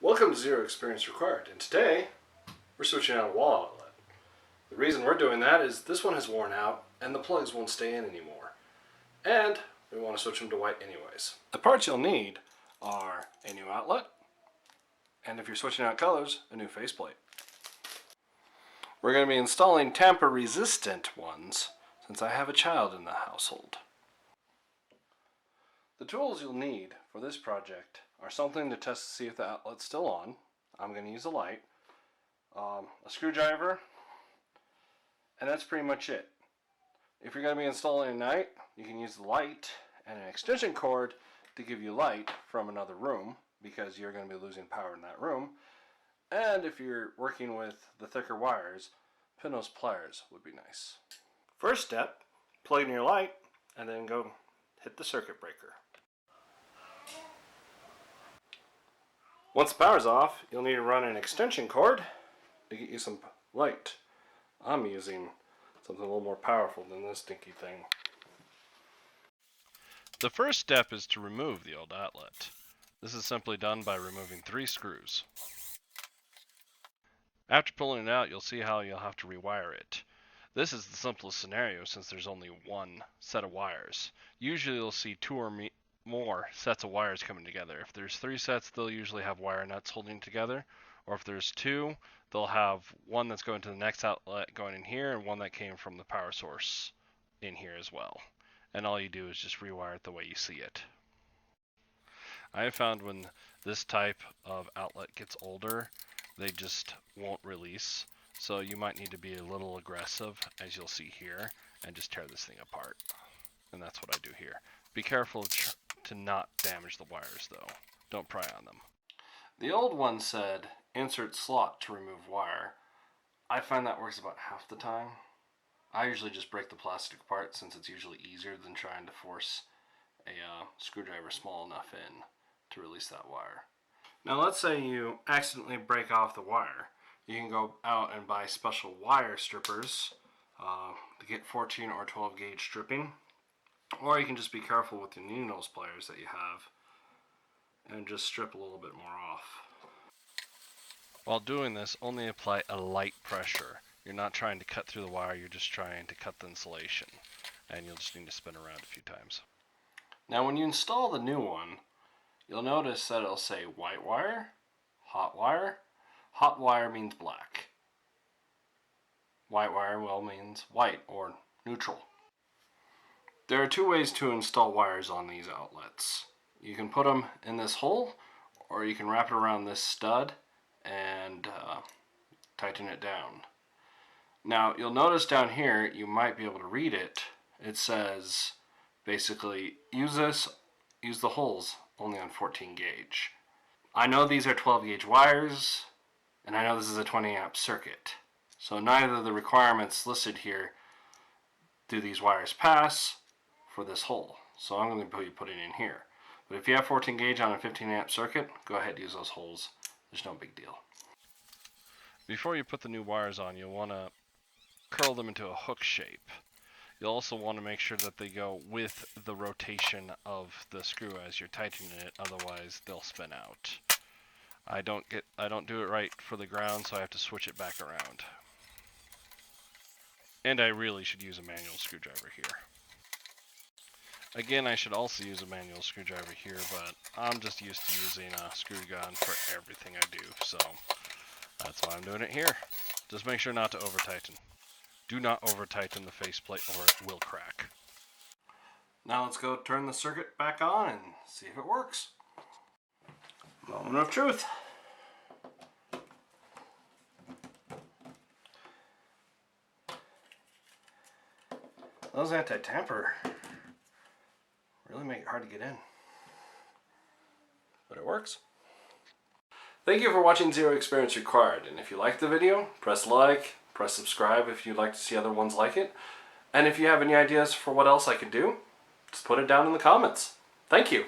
Welcome to Zero Experience Required, and today we're switching out a wall outlet. The reason we're doing that is this one has worn out and the plugs won't stay in anymore. And we want to switch them to white anyways. The parts you'll need are a new outlet, and if you're switching out colors, a new faceplate. We're going to be installing tamper resistant ones since I have a child in the household. The tools you'll need for this project are something to test to see if the outlet's still on. I'm going to use a light, a screwdriver, and that's pretty much it. If you're going to be installing at night, you can use the light and an extension cord to give you light from another room because you're going to be losing power in that room. And if you're working with the thicker wires, Pinot's pliers would be nice. First step, plug in your light and then go hit the circuit breaker. Once the power's off, you'll need to run an extension cord to get you some light. I'm using something a little more powerful than this dinky thing. The first step is to remove the old outlet. This is simply done by removing 3 screws. After pulling it out, you'll see how you'll have to rewire it. This is the simplest scenario since there's only one set of wires. Usually you'll see 2 or more sets of wires coming together. If there's 3 sets, they'll usually have wire nuts holding together, or if there's 2, they'll have one that's going to the next outlet going in here and one that came from the power source in here as well. And all you do is just rewire it the way you see it. I have found when this type of outlet gets older, they just won't release, so you might need to be a little aggressive, as you'll see here, and just tear this thing apart. And that's what I do here. Be careful to not damage the wires though. Don't pry on them. The old one said insert slot to remove wire. I find that works about half the time. I usually just break the plastic apart since it's usually easier than trying to force a screwdriver small enough in to release that wire. Now let's say you accidentally break off the wire. You can go out and buy special wire strippers to get 14 or 12 gauge stripping. Or you can just be careful with the new nose pliers that you have and just strip a little bit more off. While doing this, only apply a light pressure. You're not trying to cut through the wire, you're just trying to cut the insulation. And you'll just need to spin around a few times. Now when you install the new one, you'll notice that it'll say white wire, hot wire. Hot wire means black. White wire, well, means white or neutral. There are 2 ways to install wires on these outlets. You can put them in this hole, or you can wrap it around this stud and tighten it down. Now you'll notice down here, you might be able to read it. It says basically use the holes only on 14 gauge. I know these are 12 gauge wires, and I know this is a 20 amp circuit. So neither of the requirements listed here do these wires pass for this hole. So I'm going to be putting in here. But if you have 14 gauge on a 15 amp circuit, go ahead and use those holes. There's no big deal. Before you put the new wires on, you'll want to curl them into a hook shape. You'll also want to make sure that they go with the rotation of the screw as you're tightening it, otherwise they'll spin out. I don't do it right for the ground, so I have to switch it back around. And I really should use a manual screwdriver here. Again, I should also use a manual screwdriver here, but I'm just used to using a screw gun for everything I do, so that's why I'm doing it here. Just make sure not to over-tighten. Do not over-tighten the faceplate or it will crack. Now let's go turn the circuit back on and see if it works. Moment of truth. Those anti-tamper really make it hard to get in. But it works. Thank you for watching Zero Experience Required, and if you liked the video, press like, press subscribe if you'd like to see other ones like it, and if you have any ideas for what else I could do, just put it down in the comments. Thank you!